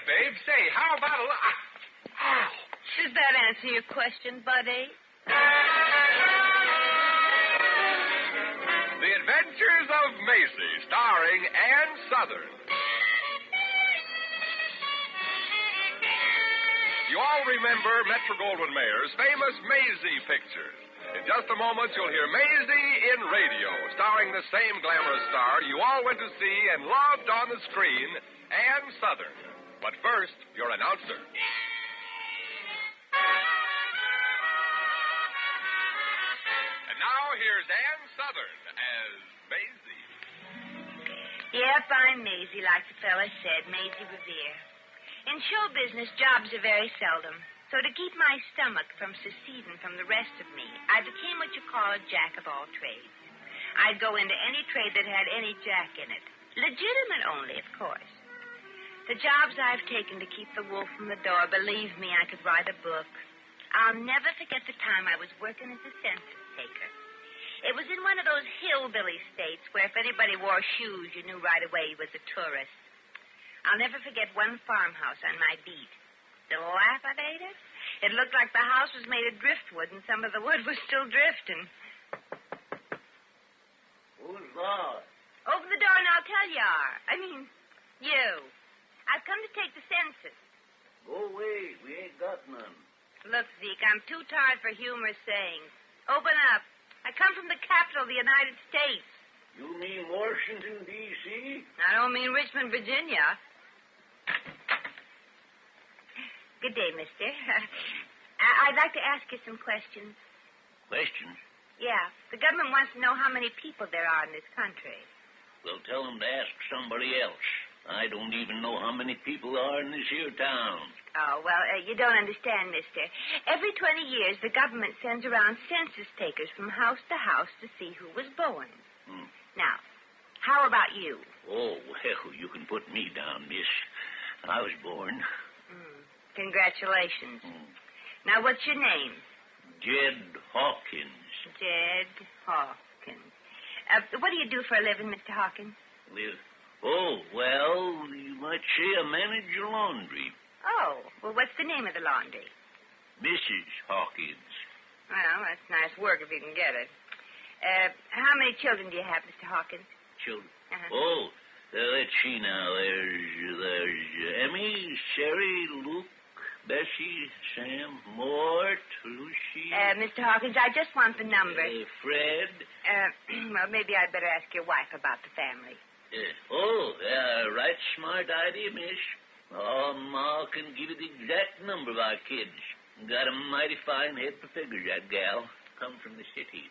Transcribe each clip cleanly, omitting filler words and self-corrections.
babe. Say, how about a... Ow. Does that answer your question, Buddy? The Adventures of Maisie, starring Ann Southern. You all remember Metro-Goldwyn-Mayer's famous Maisie pictures. In just a moment, you'll hear Maisie in radio, starring the same glamorous star you all went to see and loved on the screen, Ann Southern. But first, your announcer. And now, here's Ann Southern as Maisie. Yep, I'm Maisie, like the fella said, Maisie Revere. In show business, jobs are very seldom. So to keep my stomach from seceding from the rest of me, I became what you call a jack of all trades. I'd go into any trade that had any jack in it. Legitimate only, of course. The jobs I've taken to keep the wolf from the door, believe me, I could write a book. I'll never forget the time I was working as a census taker. It was in one of those hillbilly states where if anybody wore shoes, you knew right away he was a tourist. I'll never forget one farmhouse on my beat. Dilapidated? It looked like the house was made of driftwood and some of the wood was still drifting. Who's that? Open the door and I'll tell you are. I mean, you. I've come to take the census. Go away. We ain't got none. Look, Zeke, I'm too tired for humorous sayings. Open up. I come from the capital of the United States. You mean Washington, D.C.? I don't mean Richmond, Virginia. Good day, mister. I'd like to ask you some questions. Questions? Yeah. The government wants to know how many people there are in this country. Well, tell them to ask somebody else. I don't even know how many people are in this here town. Oh, well, you don't understand, mister. Every 20 years, the government sends around census takers from house to house to see who was born. Now, how about you? Oh, well, you can put me down, miss. I was born. Congratulations. Now, what's your name? Jed Hawkins. Jed Hawkins. What do you do for a living, Mr. Hawkins? Oh, well, you might say I manage a laundry. Oh, well, what's the name of the laundry? Mrs. Hawkins. Well, that's nice work if you can get it. How many children do you have, Mr. Hawkins? Children? Uh-huh. Oh, let's see now. There's Emmy, Sherry, Luke, Bessie, Sam, Mort, Lucy. Mr. Hawkins, I just want the number. Fred. Well, maybe I'd better ask your wife about the family. Right smart idea, miss. Oh, Ma can give you the exact number of our kids. Got a mighty fine head for figures, that gal. Come from the city.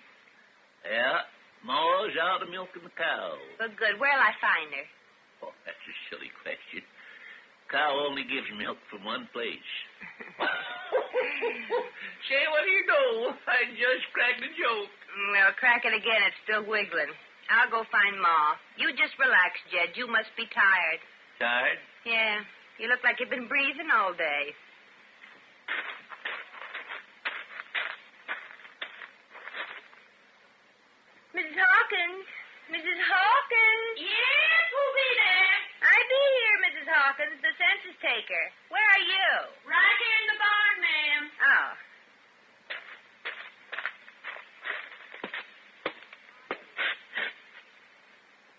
Yeah, Ma's out of milking the cow. Well, good. Where'll I find her? Oh, that's a silly question. Cow only gives milk from one place. Say, what do you know? I just cracked a joke. Well, crack it again. It's still wiggling. I'll go find Ma. You just relax, Jed. You must be tired. Tired? Yeah. You look like you've been breathing all day. Mrs. Hawkins? Mrs. Hawkins? Yes, who'll be there? I be here, Mrs. Hawkins, the census taker. Where are you? Right here in the barn, ma'am. Oh.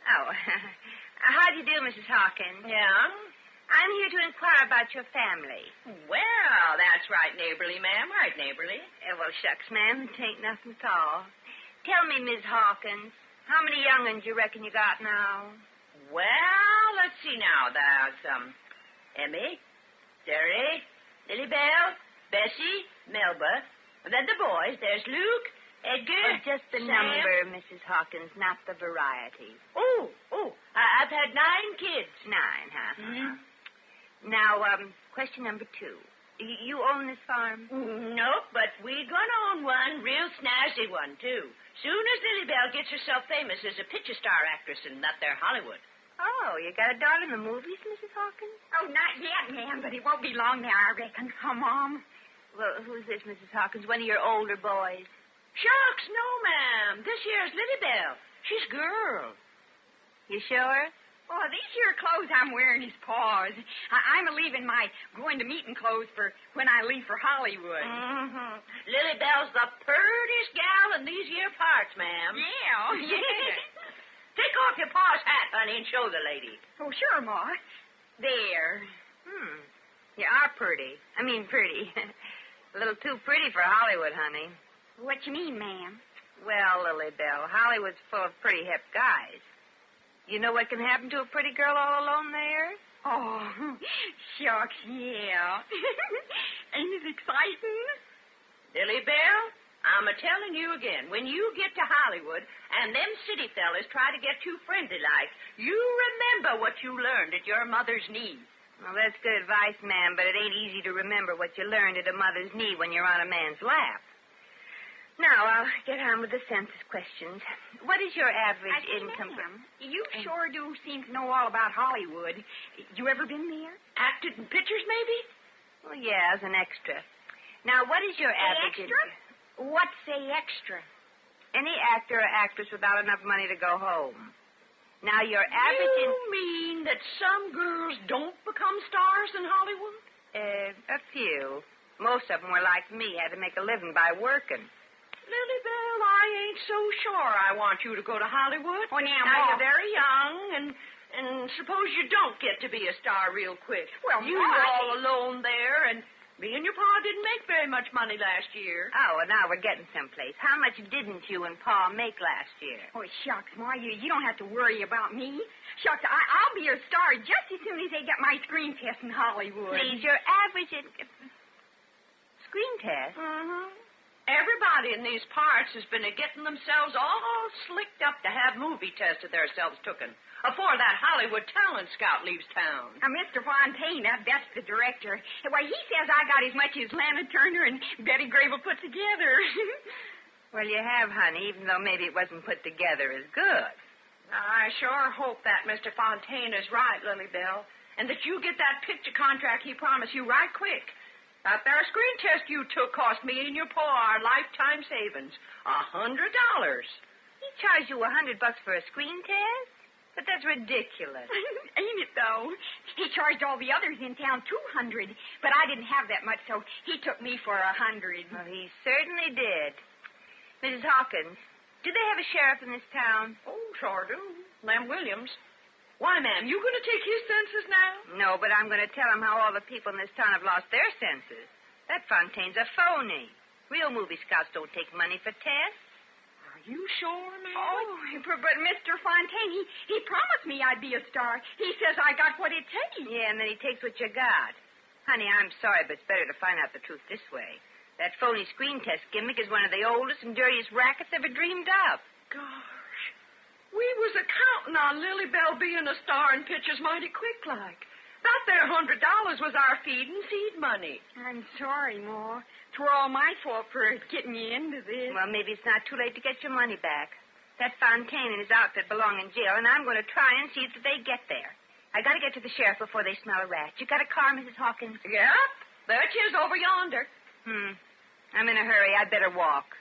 Oh. How do you do, Mrs. Hawkins? Yeah? I'm here to inquire about your family. Well, that's right neighborly, ma'am. Right neighborly. Well, shucks, ma'am. It ain't nothing at all. Tell me, Miss Hawkins, how many young'uns you reckon you got now? Well, let's see now. There's, Emmy, Terry, Lily Bell, Bessie, Melba. And then the boys. There's Luke, Edgar. Just the Sam. number, Mrs. Hawkins, not the variety. I've had 9 kids. 9, huh? Mm-hmm. Now, question number 2. You own this farm? Nope, but we're going to own one, real snazzy one, too. Soon as Lily Bell gets herself famous as a picture star actress in that there Hollywood. Oh, you got a daughter in the movies, Mrs. Hawkins? Oh, not yet, ma'am, but it won't be long now, I reckon. Oh, Mom. Well, who's this, Mrs. Hawkins? One of your older boys? Shucks, no, ma'am. This here's Lily Bell. She's a girl. You sure? Oh, these here clothes I'm wearing is paws. I'm leaving my going-to-meeting clothes for when I leave for Hollywood. Mm-hmm. Lily Bell's the purtiest gal in these here parts, ma'am. Yeah, oh, yeah. Take off your pa's hat, honey, and show the lady. Oh, sure, Ma. There. You are pretty. Pretty. A little too pretty for Hollywood, honey. What you mean, ma'am? Well, Lily Bell, Hollywood's full of pretty hip guys. You know what can happen to a pretty girl all alone there? Oh, shucks, yeah. Ain't it exciting? Lily Bell, I'm a-telling you again, when you get to Hollywood and them city fellas try to get too friendly-like, you remember what you learned at your mother's knee. Well, that's good advice, ma'am, but it ain't easy to remember what you learned at a mother's knee when you're on a man's lap. Now, I'll get on with the census questions. What is your average income? Ma'am, you sure do seem to know all about Hollywood. You ever been there? Acted in pictures, maybe? Well, yeah, as an extra. Now, what is your average extra? income? What's a extra? Any actor or actress without enough money to go home. Now, your average... You mean that some girls don't become stars in Hollywood? A few. Most of them were like me, had to make a living by working. Lily Bell, I ain't so sure I want you to go to Hollywood. Oh, now, You're very young, and suppose you don't get to be a star real quick. Well, you Ma, were all alone there, and me and your pa didn't make very much money last year. Oh, well, now we're getting someplace. How much didn't you and Pa make last year? Oh, shucks, Ma, you don't have to worry about me. Shucks, I'll be a star just as soon as they get my screen test in Hollywood. Please, your average screen test? Mm-hmm. Everybody in these parts has been getting themselves all slicked up to have movie tested themselves tooken afore that Hollywood talent scout leaves town. Mr. Fontaine, that's the director. Why, he says I got as much as Lana Turner and Betty Grable put together. Well, you have, honey, even though maybe it wasn't put together as good. I sure hope that Mr. Fontaine is right, Lily Bell, and that you get that picture contract he promised you right quick. That there screen test you took cost me and your pa our lifetime savings, $100. He charged you $100 for a screen test? But that's ridiculous. Ain't it, though? He charged all the others in town $200, but I didn't have that much, so he took me for $100. Well, he certainly did. Mrs. Hawkins, do they have a sheriff in this town? Oh, sure do. Lem Williams. Why, ma'am, you going to take his census now? No, but I'm going to tell him how all the people in this town have lost their senses. That Fontaine's a phony. Real movie scouts don't take money for tests. Are you sure, ma'am? Oh, but Mr. Fontaine, he promised me I'd be a star. He says I got what it takes. Yeah, and then he takes what you got. Honey, I'm sorry, but it's better to find out the truth this way. That phony screen test gimmick is one of the oldest and dirtiest rackets ever dreamed up. Gosh. We was a-counting on Lily Bell being a star in pictures mighty quick-like. That there $100 was our feed and seed money. I'm sorry, Ma. 'Twere all my fault for getting you into this. Well, maybe it's not too late to get your money back. That Fontaine and his outfit belong in jail, and I'm going to try and see that they get there. I got to get to the sheriff before they smell a rat. You got a car, Mrs. Hawkins? Yep. There it is over yonder. I'm in a hurry. I'd better walk.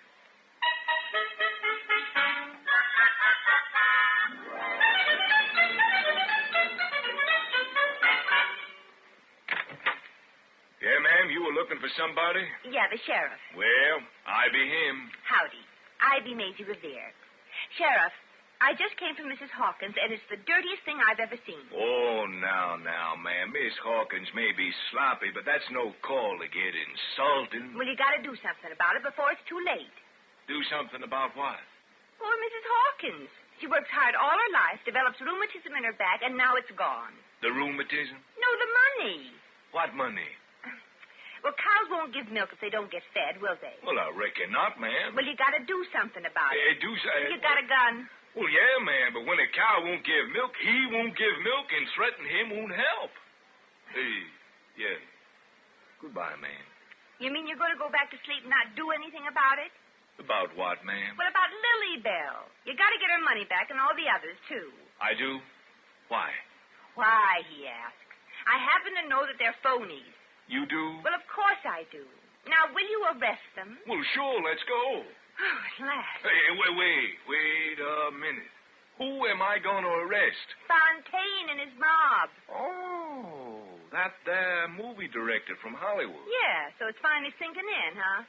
Yeah, ma'am, you were looking for somebody? Yeah, the sheriff. Well, I be him. Howdy. I be Maisie Revere. Sheriff, I just came from Mrs. Hawkins, and it's the dirtiest thing I've ever seen. Oh, now, ma'am. Miss Hawkins may be sloppy, but that's no call to get insulting. Well, you got to do something about it before it's too late. Do something about what? Well, Mrs. Hawkins. She works hard all her life, develops rheumatism in her back, and now it's gone. The rheumatism? No, the money. What money? Well, cows won't give milk if they don't get fed, will they? Well, I reckon not, ma'am. Well, you got to do something about it. You got a gun? Well, yeah, ma'am, but when a cow won't give milk, he won't give milk, and threaten him won't help. Yeah. Goodbye, ma'am. You mean you're going to go back to sleep and not do anything about it? About what, ma'am? Well, about Lily Bell. You got to get her money back and all the others, too. I do? Why? Why, he asks. I happen to know that they're phonies. You do? Well, of course I do. Now, will you arrest them? Well, sure, let's go. Oh, at last. Hey, wait a minute. Who am I going to arrest? Fontaine and his mob. Oh, that there movie director from Hollywood. Yeah, so it's finally sinking in, huh?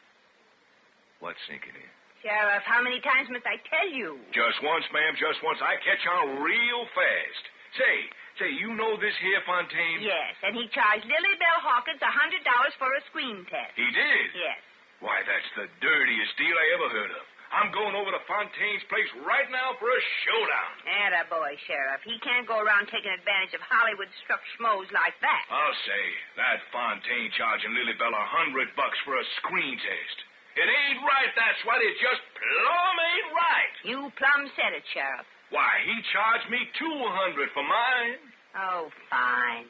What's sinking in? Sheriff, how many times must I tell you? Just once, ma'am, just once. I catch on real fast. Say, you know this here Fontaine? Yes, and he charged Lily Bell Hawkins $100 for a screen test. He did? Yes. Why, that's the dirtiest deal I ever heard of. I'm going over to Fontaine's place right now for a showdown. Attaboy, Sheriff. He can't go around taking advantage of Hollywood-struck schmoes like that. I'll say, that Fontaine charging Lily Bell $100 for a screen test. It ain't right, that's what. It just plumb ain't right. You plumb said it, Sheriff. Why, he charged me $200 for mine. Oh, fine.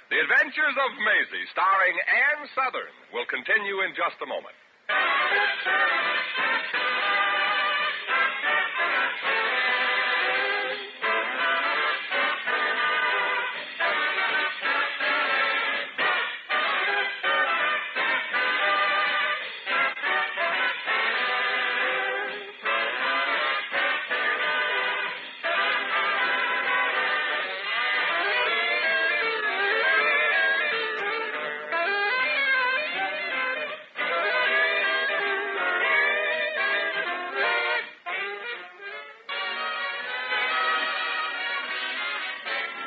The Adventures of Maisie, starring Ann Southern, will continue in just a moment.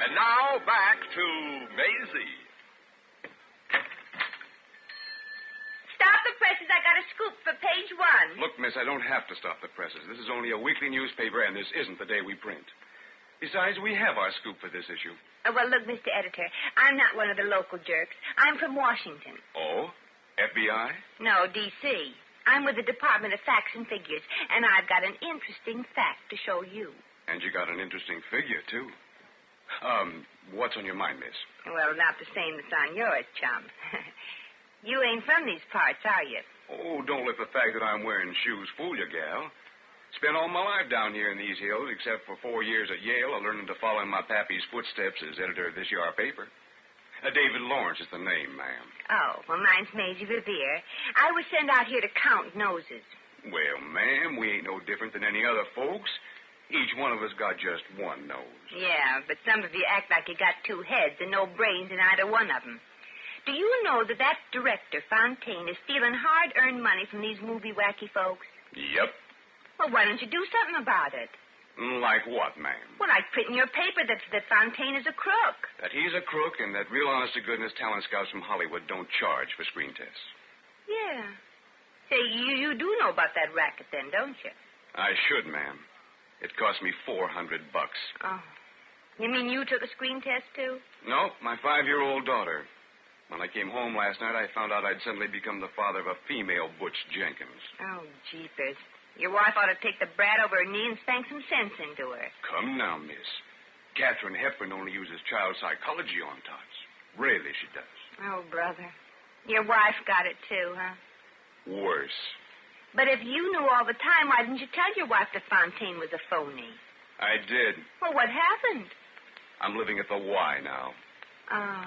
And now back to Maisie. Stop the presses. I got a scoop for page 1. Look, miss, I don't have to stop the presses. This is only a weekly newspaper, and this isn't the day we print. Besides, we have our scoop for this issue. Well, look, Mr. Editor, I'm not one of the local jerks. I'm from Washington. Oh? FBI? No, D.C. I'm with the Department of Facts and Figures, and I've got an interesting fact to show you. And you got an interesting figure, too. What's on your mind, miss? Well, not the same that's on yours, chum. You ain't from these parts, are you? Oh, don't let the fact that I'm wearing shoes fool you, gal. Spent all my life down here in these hills, except for 4 years at Yale, learning to follow in my pappy's footsteps as editor of this here paper. David Lawrence is the name, ma'am. Oh, well, mine's Maisie Revere. I was sent out here to count noses. Well, ma'am, we ain't no different than any other folks. Each one of us got just one nose. Yeah, but some of you act like you got 2 heads and no brains in either one of them. Do you know that director, Fontaine, is stealing hard-earned money from these movie wacky folks? Yep. Well, why don't you do something about it? Like what, ma'am? Well, like printing your paper that Fontaine is a crook. That he's a crook and that real honest-to-goodness talent scouts from Hollywood don't charge for screen tests. Yeah. Say, you do know about that racket then, don't you? I should, ma'am. It cost me $400. Oh. You mean you took a screen test, too? No, my 5-year-old daughter. When I came home last night, I found out I'd suddenly become the father of a female Butch Jenkins. Oh, jeepers. Your wife ought to take the brat over her knee and spank some sense into her. Come now, miss. Katharine Hepburn only uses child psychology on tots. Really, she does. Oh, brother. Your wife got it, too, huh? Worse. But if you knew all the time, why didn't you tell your wife that Fontaine was a phony? I did. Well, what happened? I'm living at the Y now. Oh,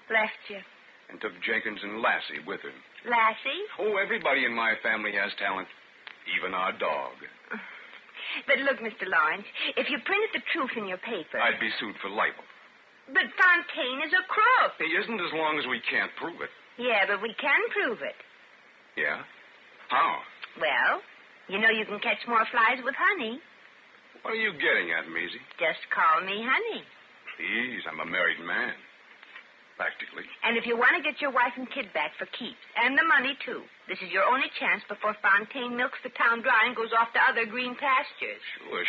left you. And took Jenkins and Lassie with her. Lassie? Oh, everybody in my family has talent. Even our dog. But look, Mr. Lawrence, if you printed the truth in your paper... I'd be sued for libel. But Fontaine is a crook. He isn't as long as we can't prove it. Yeah, but we can prove it. Yeah? How? Well, you know you can catch more flies with honey. What are you getting at, Maisie? Just call me honey. Please, I'm a married man. Practically. And if you want to get your wife and kid back for keeps, and the money, too, this is your only chance before Fontaine milks the town dry and goes off to other green pastures.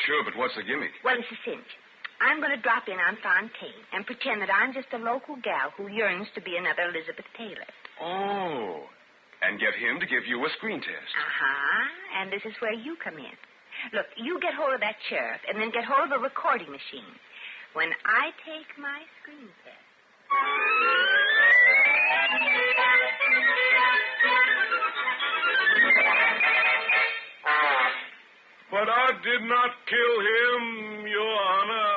Sure, but what's the gimmick? Well, it's a cinch. I'm going to drop in on Fontaine and pretend that I'm just a local gal who yearns to be another Elizabeth Taylor. Oh, and get him to give you a screen test. Uh-huh, and this is where you come in. Look, you get hold of that sheriff and then get hold of a recording machine. When I take my screen test... But I did not kill him, Your Honor.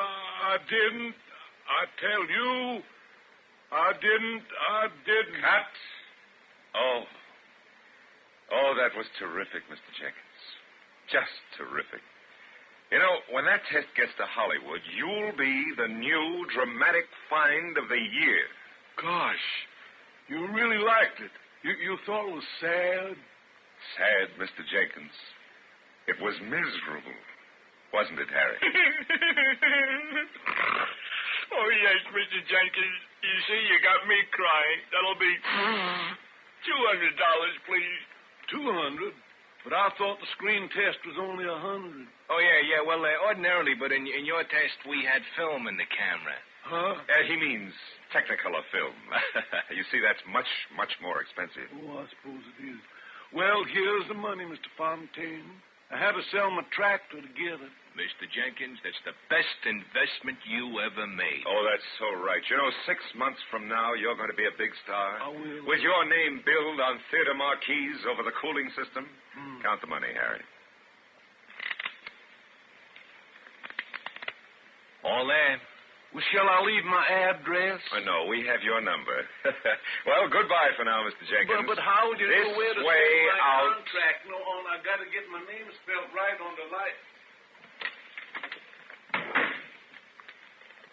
I didn't. I tell you, I didn't. Cut. Oh, that was terrific, Mr. Jenkins. Just terrific. You know, when that test gets to Hollywood, you'll be the new dramatic find of the year. Gosh, you really liked it. You thought it was sad? Sad, Mr. Jenkins. It was miserable. Wasn't it, Harry? Oh, yes, Mr. Jenkins. You see, you got me crying. That'll be $200, please. 200? But I thought the screen test was only 100. Oh, yeah. Well, ordinarily, but in your test, we had film in the camera. Huh? He means Technicolor film. You see, that's much, much more expensive. Oh, I suppose it is. Well, here's the money, Mr. Fontaine. I had to sell my tractor to get it. Mr. Jenkins, that's the best investment you ever made. Oh, that's so right. You know, 6 months from now, you're going to be a big star. I will. With your name billed on theater marquees over the cooling system. Count the money, Harry. All there. Well, shall I leave my address? No, we have your number. Well, goodbye for now, Mr. Jenkins. But how would you know where to This way send my out. contract? No, I got to get my name spelled right on the light.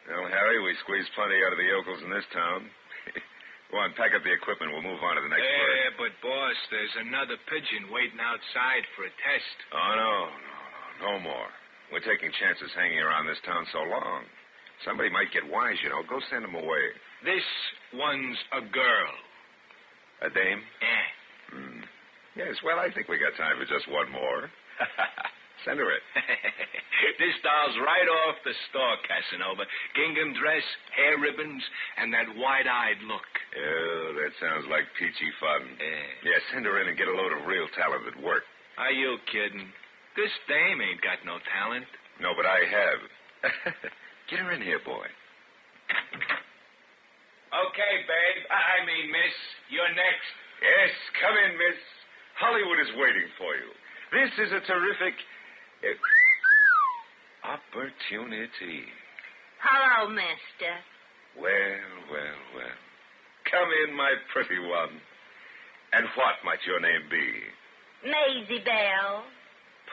Well, Harry, we squeezed plenty out of the yokels in this town. Go on, pack up the equipment. We'll move on to the next word. Yeah, but, boss, there's another pigeon waiting outside for a test. Oh, no more. We're taking chances hanging around this town so long. Somebody might get wise, you know. Go send them away. This one's a girl. A dame? Yeah. Yes, well, I think we got time for just one more. Send her in. This doll's right off the store, Casanova. Gingham dress, hair ribbons, and that wide-eyed look. Oh, that sounds like peachy fun. Yeah. Yeah, send her in and get a load of real talent at work. Are you kidding? This dame ain't got no talent. No, but I have. Get her in here, boy. Okay, babe. I mean, miss, you're next. Yes, come in, miss. Hollywood is waiting for you. This is a terrific opportunity. Hello, mister. Well. Come in, my pretty one. And what might your name be? Maisie Bell.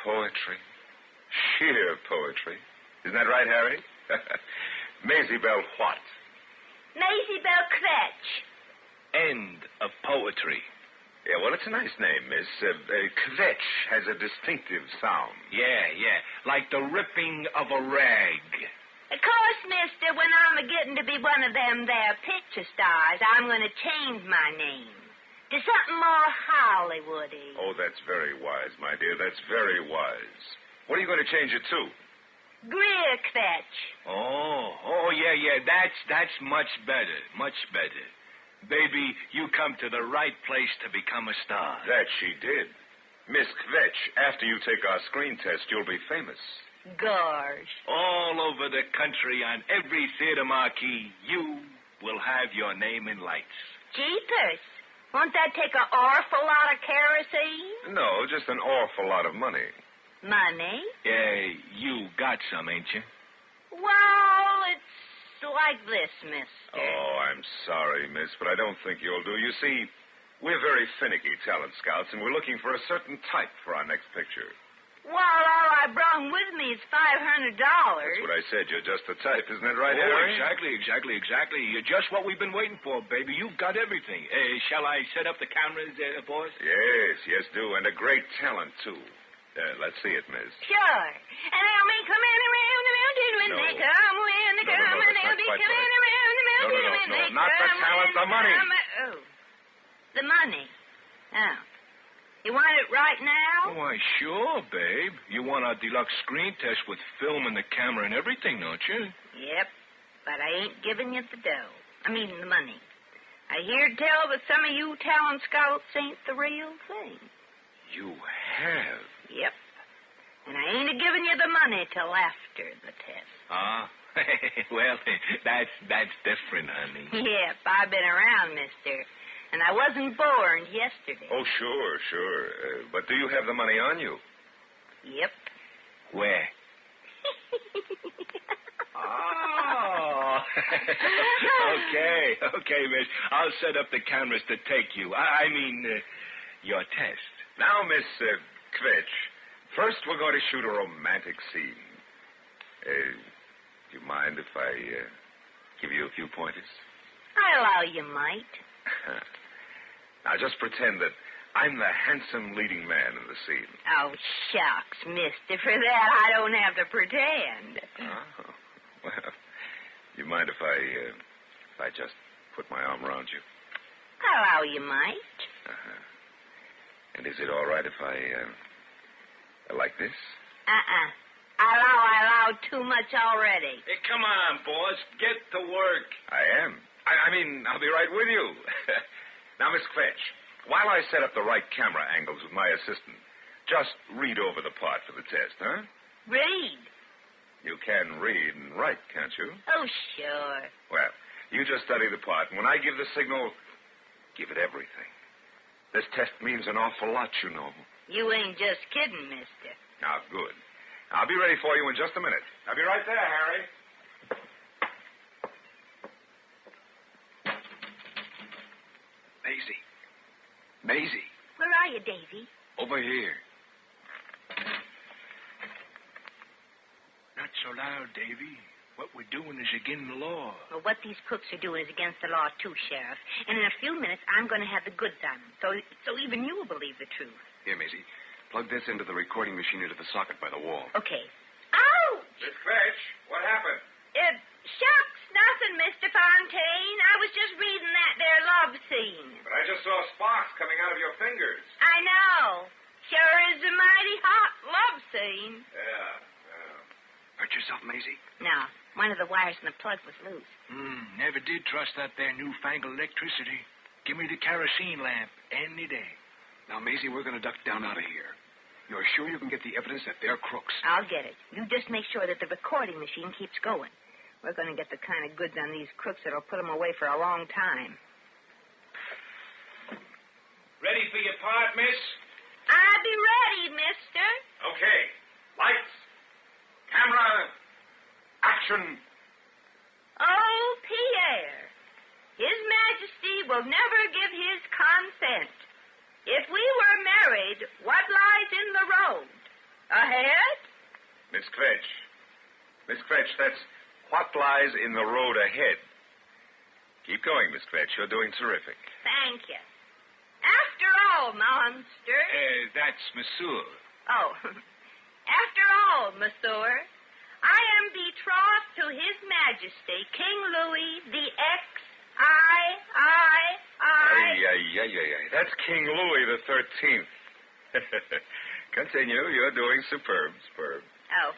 Poetry. Sheer poetry. Isn't that right, Harry? Maisie Bell what? Maisie Bell Kvetch. End of poetry. Yeah, well, it's a nice name, miss. Kvetch has a distinctive sound. Yeah. Like the ripping of a rag. Of course, mister, when I'm getting to be one of them there picture stars, I'm going to change my name to something more Hollywoody. Oh, that's very wise, my dear. That's very wise. What are you going to change it to? Greer Kvetch. Oh, yeah. That's much better. Baby, you come to the right place to become a star. That she did. Miss Kvetch, after you take our screen test, you'll be famous. Gosh. All over the country, on every theater marquee, you will have your name in lights. Jeepers. Won't that take an awful lot of kerosene? No, just an awful lot of money. Money? Yeah, you got some, ain't you? Well, it's like this, mister. Oh, I'm sorry, miss, but I don't think you'll do. You see, we're very finicky talent scouts, and we're looking for a certain type for our next picture. Well, all I brought with me is $500. That's what I said. You're just the type. Isn't that right, Harry? Exactly. You're just what we've been waiting for, baby. You've got everything. Shall I set up the cameras, boss? Yes, do. And a great talent, too. Let's see it, miss. Sure. And they'll be coming around the mountain when they come, when they come, and they'll be coming around the mountain when they come. Not the talent, the money. Oh, the money. Oh. You want it right now? Why, sure, babe. You want our deluxe screen test with film and the camera and everything, don't you? Yep, but I ain't giving you the dough. I mean, the money. I hear tell that some of you talent scouts ain't the real thing. You have? Yep. And I ain't giving you the money till after the test. Well, that's different, honey. Yep, I've been around, mister. And I wasn't born yesterday. Oh, sure. But do you have the money on you? Yep. Where? Oh, Oh, okay, miss. I'll set up the cameras to take you. I mean, your test. Now, Miss Kvitch, first we're going to shoot a romantic scene. Do you mind if I give you a few pointers? I allow you might. Now, just pretend that I'm the handsome leading man in the scene. Oh, shucks, mister. For that, I don't have to pretend. Oh, well, you mind if I just put my arm around you? I allow you might. Uh-huh. And is it all right if I like this? I allow too much already. Hey, come on, boss. Get to work. I am. I mean, I'll be right with you. Now, Miss Kvitch, while I set up the right camera angles with my assistant, just read over the part for the test, huh? Read. You can read and write, can't you? Oh, sure. Well, you just study the part, and when I give the signal, give it everything. This test means an awful lot, you know. You ain't just kidding, mister. Now, good. I'll be ready for you in just a minute. I'll be right there, Harry. Maisie. Where are you, Davy? Over here. Not so loud, Davy. What we're doing is against the law. Well, what these crooks are doing is against the law, too, Sheriff. And in a few minutes, I'm going to have the goods on them. So even you will believe the truth. Here, Maisie. Plug this into the recording machine into the socket by the wall. Okay. Ouch! Miss Kvitch, what happened? Shucks, nothing, Mr. Fontaine. I was just reading that there love scene. But I just saw sparks coming out of your fingers. I know. Sure is a mighty hot love scene. Yeah. Hurt yourself, Maisie? No, one of the wires in the plug was loose. Never did trust that there newfangled electricity. Give me the kerosene lamp any day. Now, Maisie, we're going to duck down out of here. You're sure you can get the evidence that they're crooks? I'll get it. You just make sure that the recording machine keeps going. We're going to get the kind of goods on these crooks that'll put them away for a long time. Ready for your part, miss? I'll be ready, mister. Okay. Lights. Camera. Action. Oh, Pierre. His Majesty will never give his consent. If we were married, what lies in the road? Ahead? Miss Kvitch. Miss Kvitch, that's what lies in the road ahead. Keep going, Miss Kvitch. You're doing terrific. Thank you. After all, monster. That's Monsieur. Oh. After all, monsieur, I am betrothed to His Majesty, King Louis the Ay. That's King Louis the 13th. Continue. You're doing superb. Oh.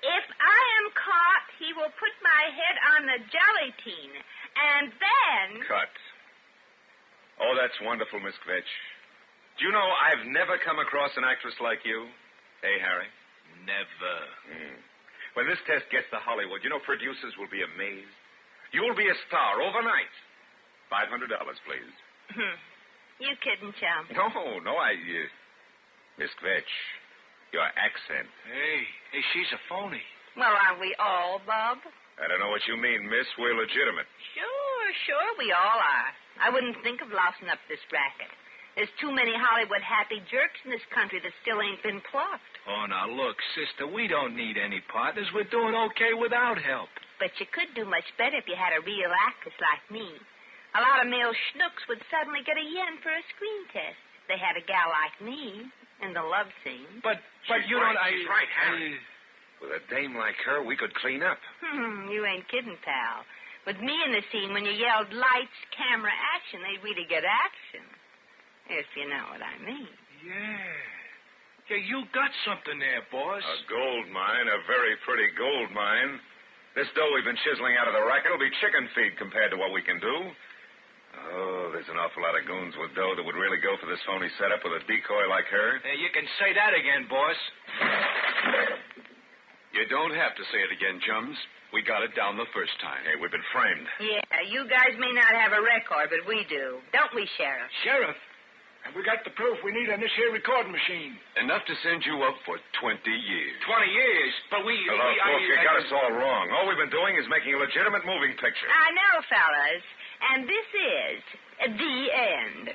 If I am caught, he will put my head on the guillotine, and then... Cut. Oh, that's wonderful, Miss Kvitch. Do you know I've never come across an actress like you? Hey, Harry? Never. When this test gets to Hollywood, you know producers will be amazed. You'll be a star overnight. $500, please. You kidding, chum? No, Miss Kvitch, your accent. Hey, she's a phony. Well, aren't we all, Bob? I don't know what you mean, miss. We're legitimate. Sure, we all are. I wouldn't think of lousing up this racket. There's too many Hollywood happy jerks in this country that still ain't been plucked. Oh, now look, sister, we don't need any partners. We're doing okay without help. But you could do much better if you had a real actress like me. A lot of male schnooks would suddenly get a yen for a screen test if they had a gal like me in the love scene. But you right, don't... She's right, Harry. With a dame like her, we could clean up. You ain't kidding, pal. With me in the scene, when you yelled lights, camera, action, they'd really get action. If you know what I mean. Yeah, you got something there, boss. A gold mine, a very pretty gold mine. This dough we've been chiseling out of the racket will be chicken feed compared to what we can do. Oh, there's an awful lot of goons with dough that would really go for this phony setup with a decoy like her. You can say that again, boss. You don't have to say it again, chums. We got it down the first time. Hey, we've been framed. Yeah, you guys may not have a record, but we do. Don't we, Sheriff? Sheriff? And we got the proof we need on this here recording machine. Enough to send you up for 20 years. 20 years, but we... Look, you got us all wrong. All we've been doing is making a legitimate moving picture. I know, fellas. And this is the end.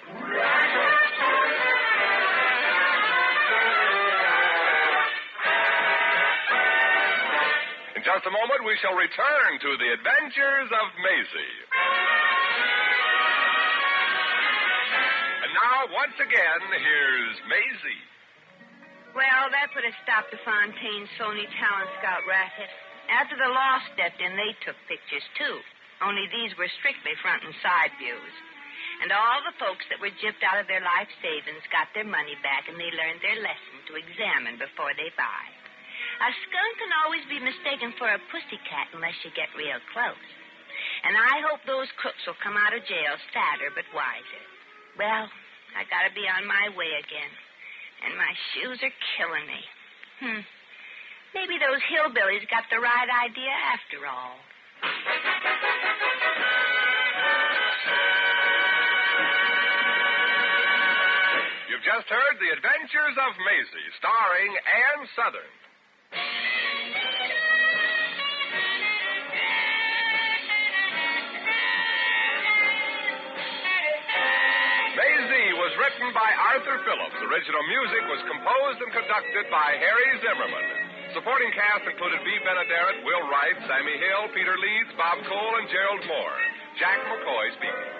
In just a moment, we shall return to the adventures of Maisie. And now, once again, here's Maisie. Well, that put a stop to Fontaine's Phony talent scout racket. After the law stepped in, they took pictures, too. Only these were strictly front and side views. And all the folks that were gypped out of their life savings got their money back, and they learned their lesson to examine before they buy. A skunk can always be mistaken for a pussycat unless you get real close. And I hope those crooks will come out of jail fatter but wiser. Well, I gotta be on my way again. And my shoes are killing me. Maybe those hillbillies got the right idea after all. You've just heard The Adventures of Maisie, starring Ann Southern. Maisie was written by Arthur Phillips. Original music was composed and conducted by Harry Zimmerman. Supporting cast included V. Benaderet, Will Wright, Sammy Hill, Peter Leeds, Bob Cole, and Gerald Moore. Jack McCoy speaking.